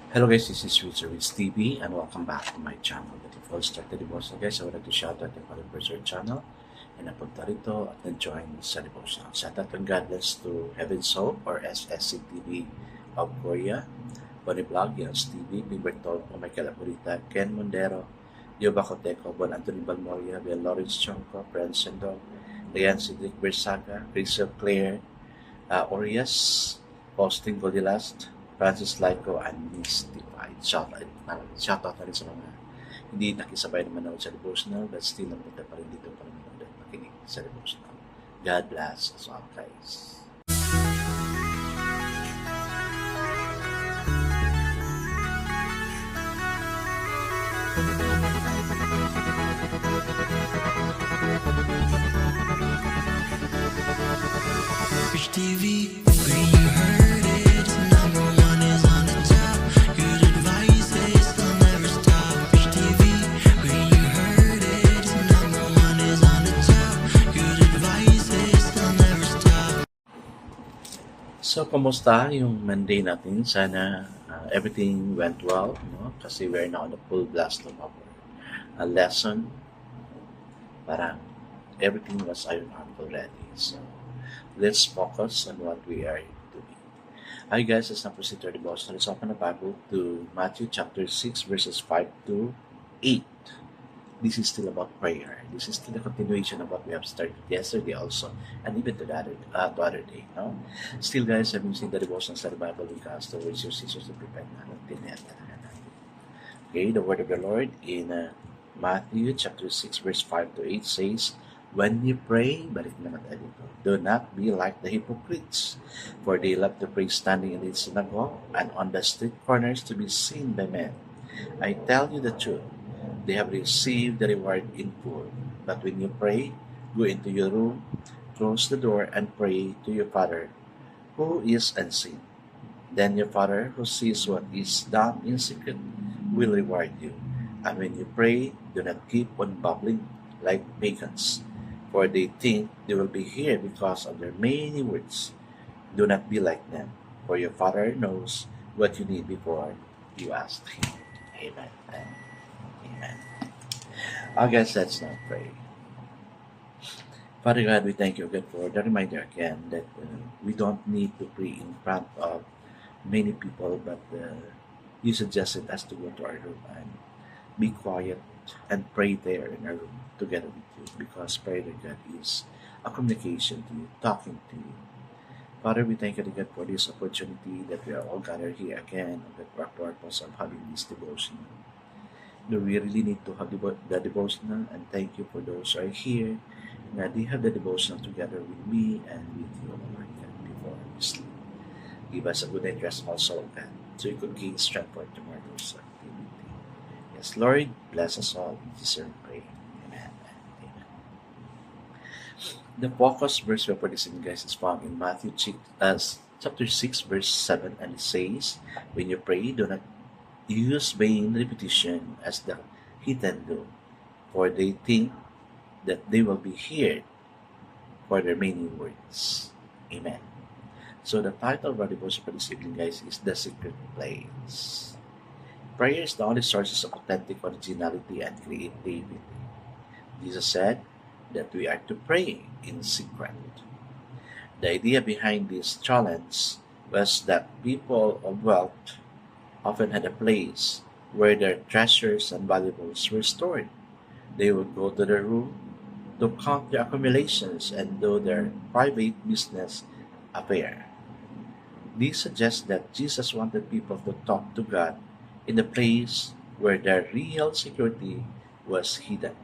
Hello guys, this is Richard with TV and welcome back to my channel. Before started devotion guys, I would like to shout out the Father channel and napunta rito at nag-join sa devotion. Shout out and God bless to Heaven's Hope or SSC TV of Korea, Bonnie Vlog, Yans TV, Libertol, Michael Apurita, Ken Mondero, Yoba Coteco, Bon Anthony Balmoria, Bill Lawrence Chonko, Friends Sendog, Leanne Cedric Bersaga, Rachel Claire, Orias, Austin Godilast, Francis Lyco, and Miss Divine. Shoutout na rin sa mga hindi nakisabay na manood sa devotional but still napunta pa rin dito para manood at makinig sa devotional. God bless us all guys. Rich TV, where you heard it. Number one is on the top. Good advice is they'll never stop. Rich TV, where you heard it. Number one is on the top. Good advice is they'll never stop. So, kumusta yung Monday natin? Sana everything went well, no? Kasi we're now on the full blast of our lesson. Parang everything was iron out already. So, let's focus on what we are doing. Hi guys, it's Napo si Third Boss. Let's open the Bible to Matthew chapter 6 verses 5 to 8. This is still about prayer. This is still a continuation of what we have started yesterday also, and even to the other day. No? Still guys, I'm using the devotions of the Bible because the words your sisters to prepare na until the end. Okay, the word of the Lord in Matthew chapter 6 verse 5 to 8 says, when you pray, balik naman tayo dito, do not be like the hypocrites, for they love to pray standing in the synagogue and on the street corners to be seen by men. I tell you the truth, they have received the reward in full. But when you pray, go into your room, close the door, and pray to your Father who is unseen. Then your Father who sees what is done in secret will reward you. And when you pray, do not keep on babbling like pagans, for they think they will be heard because of their many words. Do not be like them, for your Father knows what you need before you ask Him. Amen. Amen. I guess let's now pray. Father God, we thank you again for the reminder again that we don't need to pray in front of many people, but you suggested us to go to our room and be quiet and pray there in our room together with you, because prayer to God is a communication to you, talking to you. Father, we thank you again for this opportunity that we are all gathered here again on the purpose of having this devotion. No, we really need to have the devotional, and thank you for those who are here. That they have the devotional together with me and with you, Lord God, before we sleep. Give us a good night rest also, God, so we could gain strength for tomorrow's activity. Yes, Lord, bless us all. In Jesus' name we pray. Amen. Amen. The focus verse for this guys is found in Matthew chapter 6, verse 7, and it says, when you pray, do not use vain repetition as the heathen do, for they think that they will be heard for their many words. Amen. So the title of our devotion for this evening, guys, is The Secret Place. Prayer is the only source of authentic originality and creativity. Jesus said that we are to pray in secret. The idea behind this challenge was that people of wealth often had a place where their treasures and valuables were stored. They would go to their room to count their accumulations and do their private business affair. This suggests that Jesus wanted people to talk to God in the place where their real security was hidden.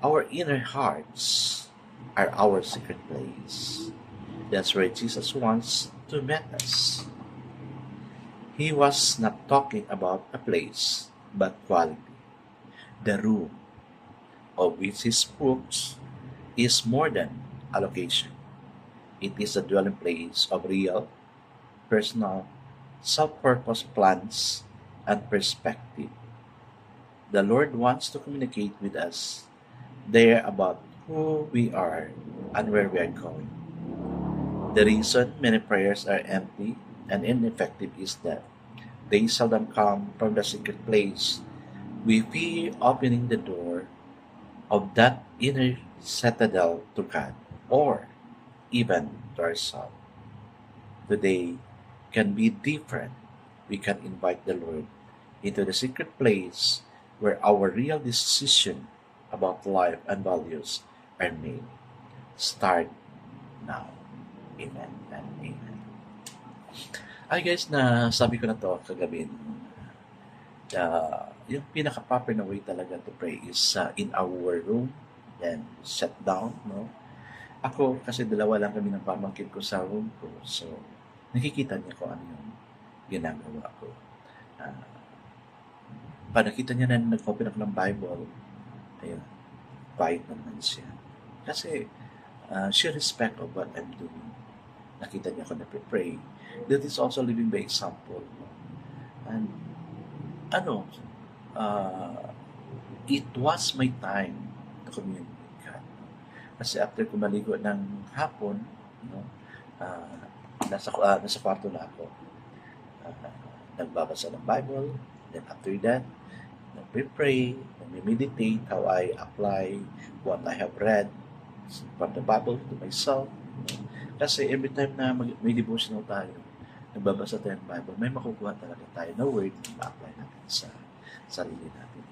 Our inner hearts are our secret place. That's where Jesus wants to meet us. He was not talking about a place, but quality. The room, of which his books is more than a location. It is a dwelling place of real, personal, self-purpose plans and perspective. The Lord wants to communicate with us there about who we are and where we are going. The reason many prayers are empty and ineffective is that They seldom come from the secret place. We fear opening the door of that inner citadel to God or even to ourselves. Today can be different. We can invite the Lord into the secret place where our real decision about life and values are made. Start now. Amen and amen. Ay guys, na sabi ko na to kagabi, yung pinaka-proper na way talaga to pray is in our room, then shut down, no? Ako, kasi dalawa lang kami ng pamangkin ko sa room ko, so nakikita niya kung ano yung ginagawa ko. Ah, Pag nakita niya na nag-open ako ng Bible, ayun, quiet naman siya. Kasi she respect of what I'm doing. Nakita niya ako na pray. That is also living by example. No? And ano, uh, it was my time to commune with God. Kasi after ko maligo ng hapon, no, nasa kwarto na ako. Uh, Nagbabasa ng Bible. Then after that, nagpe-pray, nag-meditate how I apply what I have read from the Bible to myself. No? Kasi every time na may devotional tayo, nagbabasa tayo ng Bible, may makukuha talaga tayo na word na ma-apply natin sa sarili natin.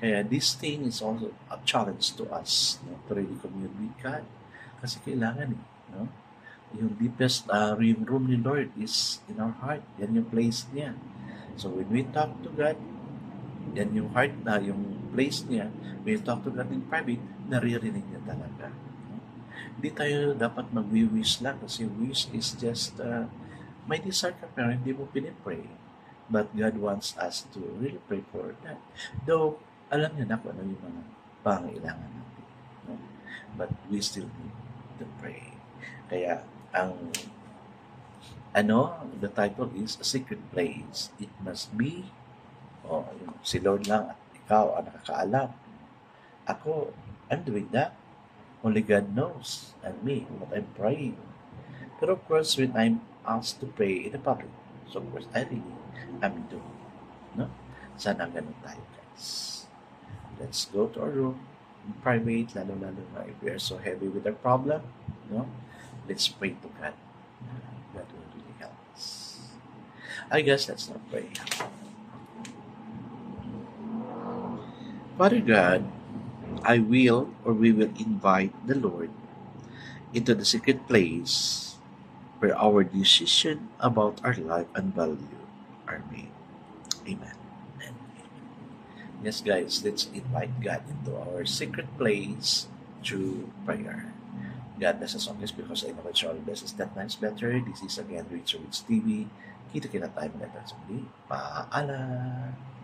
Kaya this thing is also a challenge to us, no, to really commune with God. Kasi kailangan no? Yung deepest yung room ni Lord is in our heart. Yan yung place niya. So when we talk to God, yan yung heart na, yung place niya, when we talk to God in private, naririnig niya talaga. No? Hindi tayo dapat mag-wish lang kasi wish is just may desire ka pero hindi mo pinipray. But God wants us to really pray for that. Though, alam niya na kung ano yung mga pangailangan natin. No? But we still need to pray. Kaya, the title is A Secret Place. It must be, si Lord lang at ikaw ang nakakaalam. Ako, I'm doing that. Only God knows and me what I'm praying. Pero of course, when I'm asked to pray in the public, so of course, I'm doing. No? Sana ganun tayo, guys. Let's go to our room in private, lalo-lalo na if we are so heavy with our problem, no? Let's pray to God. God will really help us. I guess let's not pray. Father God, we will invite the Lord into the secret place where our decision about our life and value are made. Amen. And amen. Yes, guys, let's invite God into our secret place through prayer. God bless us always because I know it's all best is 10 times better. This is again Richard TV. Kita-kita tayo ulit at muli. Paalam!